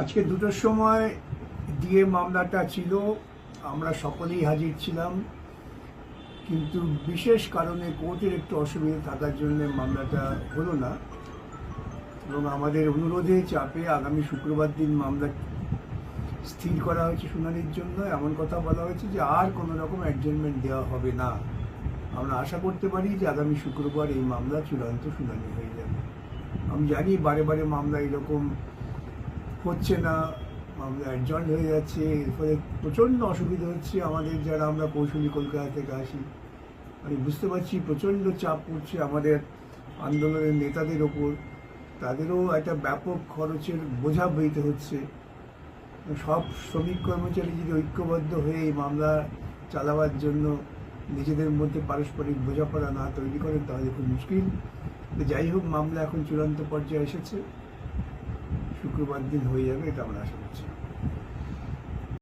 আজকে 2টোর সময় ডিএ মামলাটা ছিল, আমরা সকলেই হাজির ছিলাম, কিন্তু বিশেষ কারণে কোর্টের একটু অসুবিধা থাকার জন্য মামলাটা হলো না এবং আমাদের অনুরোধে চাপে আগামী শুক্রবার দিন মামলা স্থির করা হয়েছে শুনানির জন্য। এমন কথা বলা হয়েছে যে আর কোনো রকম অ্যাডজার্নমেন্ট দেওয়া হবে না। আমরা আশা করতে পারি যে আগামী শুক্রবার এই মামলা চূড়ান্ত শুনানি হয়ে যাবে। আমি জানি বারে বারে মামলা এরকম হচ্ছে না, মামলা অ্যাডজয়েন্ট হয়ে যাচ্ছে, এর ফলে প্রচণ্ড অসুবিধা হচ্ছে আমাদের, যারা আমরা কৌশলী কলকাতা থেকে আসি। আমি বুঝতে পারছি প্রচণ্ড চাপ পড়ছে আমাদের আন্দোলনের নেতাদের ওপর, তাদেরও একটা ব্যাপক খরচের বোঝা বইতে হচ্ছে। সব শ্রমিক কর্মচারী যদি ঐক্যবদ্ধ হয়ে এই মামলা চালাবার জন্য নিজেদের মধ্যে পারস্পরিক বোঝাপড়া না তৈরি করেন তাহলে খুব মুশকিল। যাই হোক, মামলা এখন চূড়ান্ত পর্যায়ে এসেছে, শুক্রবার দিন হয়ে যাবে, এটা আমরা আশা করছি।